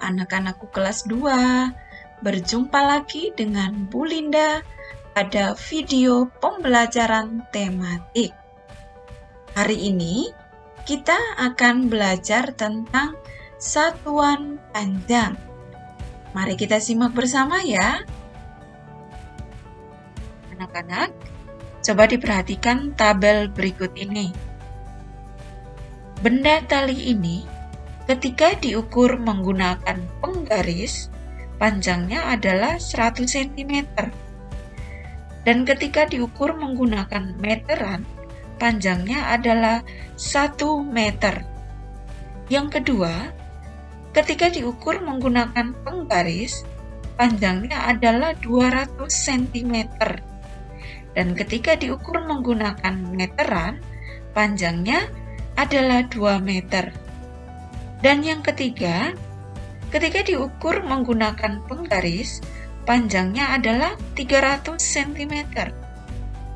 anak-anakku kelas 2. Berjumpa lagi dengan Bu Linda pada video pembelajaran tematik. Hari ini kita akan belajar tentang satuan panjang. Mari kita simak bersama ya. Anak-anak, coba diperhatikan tabel berikut ini. Benda tali ini ketika diukur menggunakan penggaris, panjangnya adalah 100 cm. Dan ketika diukur menggunakan meteran, panjangnya adalah 1 meter. Yang kedua, ketika diukur menggunakan penggaris, panjangnya adalah 200 cm. Dan ketika diukur menggunakan meteran, panjangnya adalah 2 meter. Dan yang ketiga, ketika diukur menggunakan penggaris, panjangnya adalah 300 cm.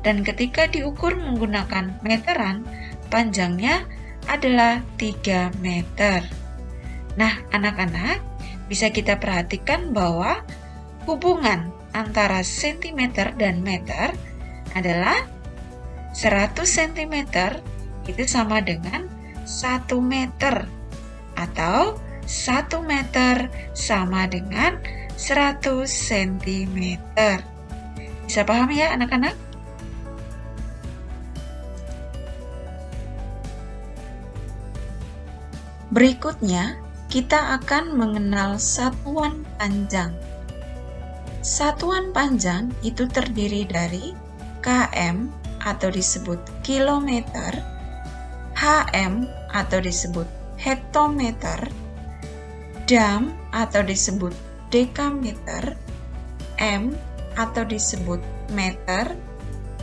Dan ketika diukur menggunakan meteran, panjangnya adalah 3 meter. Nah, anak-anak, bisa kita perhatikan bahwa hubungan antara cm dan meter adalah 100 cm itu sama dengan 1 meter. Atau 1 meter sama dengan 100 cm. Bisa paham ya anak-anak? Berikutnya, kita akan mengenal satuan panjang. Satuan panjang itu terdiri dari km atau disebut kilometer, hm atau disebut hektometer, dam atau disebut dekameter, m atau disebut meter,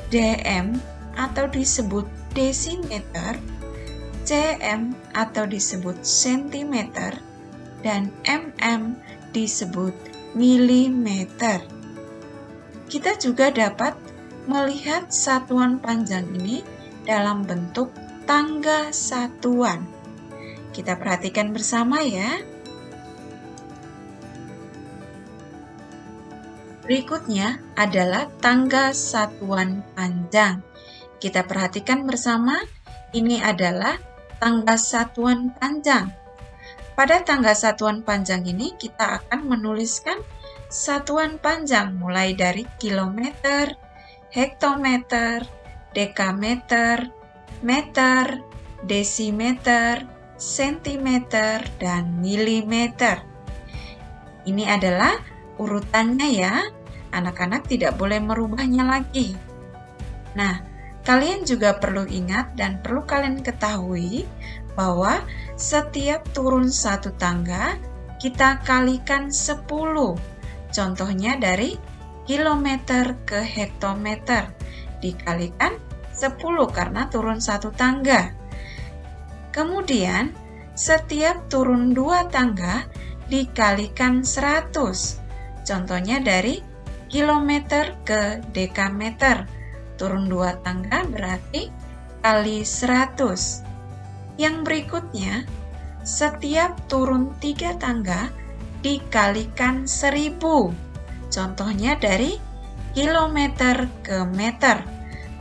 dm atau disebut desimeter, cm atau disebut sentimeter, dan mm disebut milimeter. Kita juga dapat melihat satuan panjang ini dalam bentuk tangga satuan. Kita perhatikan bersama ya. Berikutnya adalah tangga satuan panjang. Kita perhatikan bersama, ini adalah tangga satuan panjang. Pada tangga satuan panjang ini kita akan menuliskan satuan panjang mulai dari kilometer, hektometer, dekameter, meter, desimeter, sentimeter, dan milimeter. Ini adalah urutannya ya. Anak-anak tidak boleh merubahnya lagi. Nah, kalian juga perlu ingat dan perlu kalian ketahui bahwa setiap turun satu tangga, kita kalikan 10. Contohnya dari kilometer ke hektometer. Dikalikan 10 karena turun satu tangga. Kemudian, setiap turun 2 tangga dikalikan 100. Contohnya dari kilometer ke dekameter. Turun 2 tangga berarti kali 100. Yang berikutnya, setiap turun 3 tangga dikalikan 1000. Contohnya dari kilometer ke meter.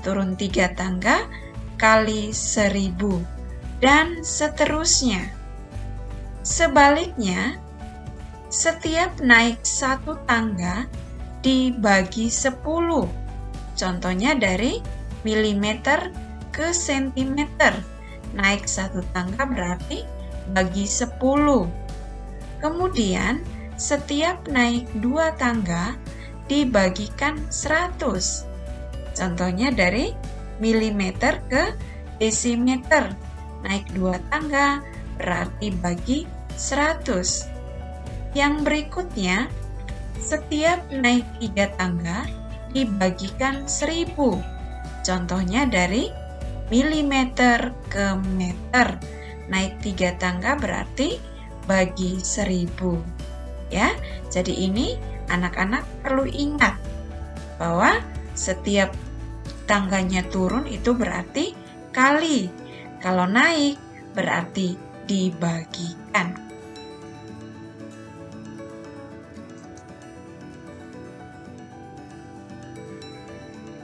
Turun 3 tangga kali 1000. Dan seterusnya. Sebaliknya, setiap naik 1 tangga dibagi 10. Contohnya dari milimeter ke sentimeter. Naik 1 tangga berarti bagi 10. Kemudian, setiap naik 2 tangga dibagikan 100. Contohnya dari milimeter ke desimeter. Naik 2 tangga berarti bagi 100. Yang berikutnya, setiap naik 3 tangga dibagikan 1000. Contohnya dari milimeter ke meter. Naik 3 tangga berarti bagi 1000. Ya, jadi ini anak-anak perlu ingat bahwa setiap tangganya turun itu berarti kali. Kalau naik berarti dibagikan.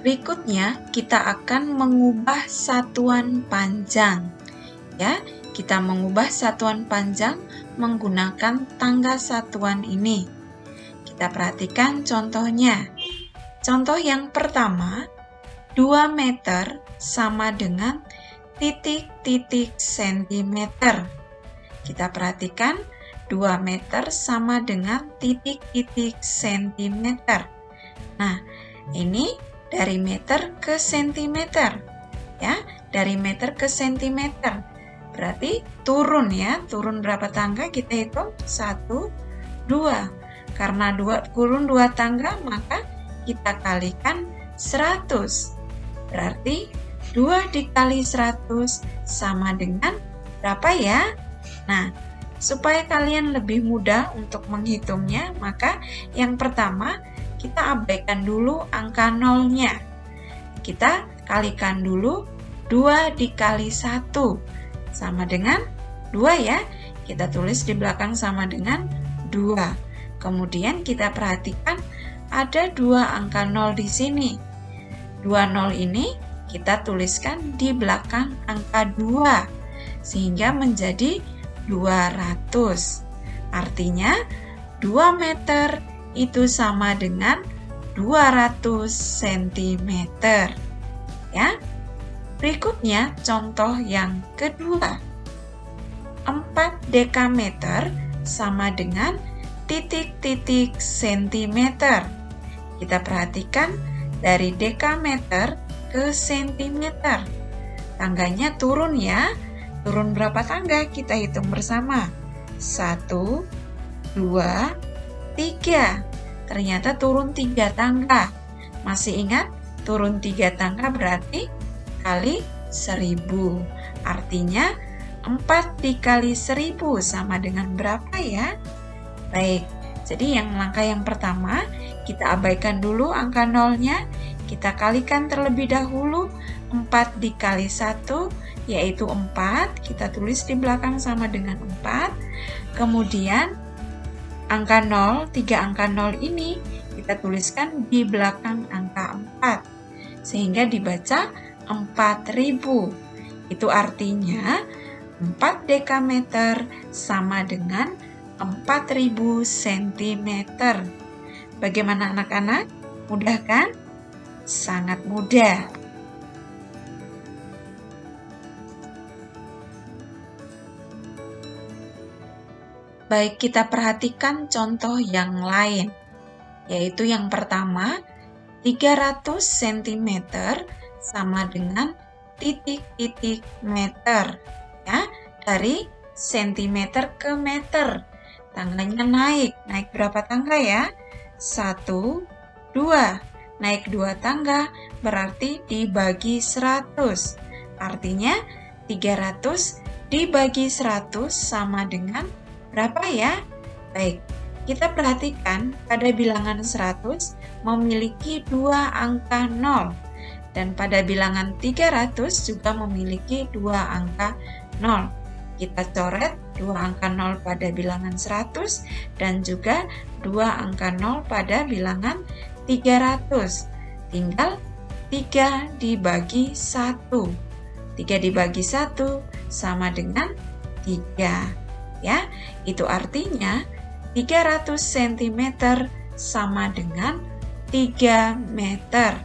Berikutnya, kita akan mengubah satuan panjang. Ya, kita mengubah satuan panjang menggunakan tangga satuan ini. Kita perhatikan contohnya. Contoh yang pertama, 2 meter sama dengan titik-titik sentimeter. Kita perhatikan 2 meter sama dengan titik-titik sentimeter. Nah, ini dari meter ke sentimeter. Ya, dari meter ke sentimeter. Berarti turun ya, turun berapa tangga kita hitung? 1, 2. Karena turun 2 tangga, maka kita kalikan 100. Berarti 2 dikali 100 sama dengan berapa ya? Nah, supaya kalian lebih mudah untuk menghitungnya, maka yang pertama kita abaikan dulu angka nolnya. Kita kalikan dulu 2 dikali 1 sama dengan 2 ya. Kita tulis di belakang sama dengan 2. Kemudian kita perhatikan ada 2 angka 0 di sini. 2 nol ini kita tuliskan di belakang angka 2 sehingga menjadi 200. Artinya 2 meter itu sama dengan 200 cm. Ya. Berikutnya contoh yang kedua. 4 dekameter sama dengan titik-titik sentimeter. Kita perhatikan dari dekameter ke sentimeter. Tangganya turun ya. Turun berapa tangga? Kita hitung bersama. 1, 2, 3. Ternyata turun 3 tangga. Masih ingat? Turun 3 tangga berarti kali 1000. Artinya 4 dikali 1000 sama dengan berapa ya? Baik, jadi langkah yang pertama, kita abaikan dulu angka nolnya, kita kalikan terlebih dahulu 4 dikali 1, yaitu 4, kita tulis di belakang sama dengan 4, kemudian angka 0, 3 angka 0 ini kita tuliskan di belakang angka 4, sehingga dibaca 4000. Itu artinya 4 dekameter sama dengan 4000 cm. Bagaimana anak-anak? Mudah kan? Sangat mudah. Baik, kita perhatikan contoh yang lain. Yaitu yang pertama, 300 cm sama dengan titik-titik meter. Ya, dari sentimeter ke meter. Tangganya naik berapa tangga ya? 1, 2. Naik 2 tangga berarti dibagi 100. Artinya 300 dibagi 100 sama dengan berapa ya? Baik, kita perhatikan pada bilangan 100 memiliki 2 angka 0. Dan pada bilangan 300 juga memiliki 2 angka 0. Kita coret 2 angka 0 pada bilangan 100 dan juga 2 angka 0 pada bilangan 300. Tinggal 3 dibagi 1. 3 dibagi 1 sama dengan 3. Ya, itu artinya 300 cm sama dengan 3 meter.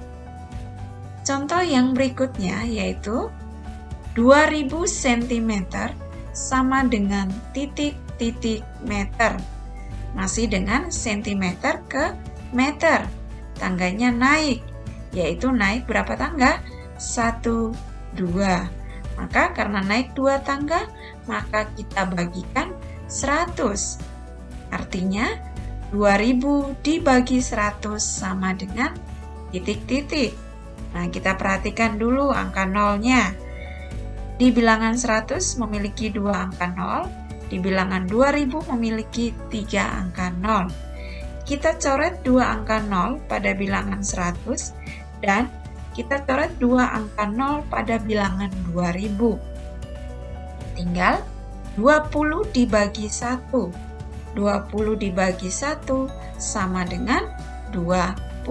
Contoh yang berikutnya yaitu 2000 cm sama dengan titik-titik meter. Masih dengan sentimeter ke meter. Tangganya naik, yaitu naik berapa tangga? 1, 2. Maka karena naik 2 tangga, maka kita bagikan 100. Artinya 2000 dibagi 100 sama dengan titik-titik. Nah, kita perhatikan dulu angka nolnya. Di bilangan 100 memiliki 2 angka 0, di bilangan 2000 memiliki 3 angka 0. Kita coret 2 angka 0 pada bilangan 100 dan kita coret 2 angka 0 pada bilangan 2000. Tinggal 20 dibagi 1. 20 dibagi 1 sama dengan 20.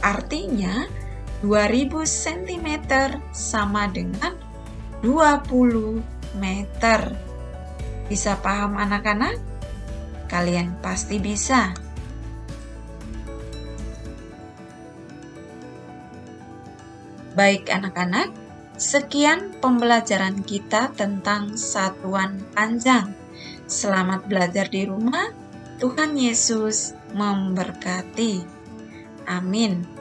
Artinya 2000 cm sama dengan 20 meter. Bisa paham anak-anak? Kalian pasti bisa. Baik anak-anak, sekian pembelajaran kita tentang satuan panjang. Selamat belajar di rumah. Tuhan Yesus memberkati. Amin.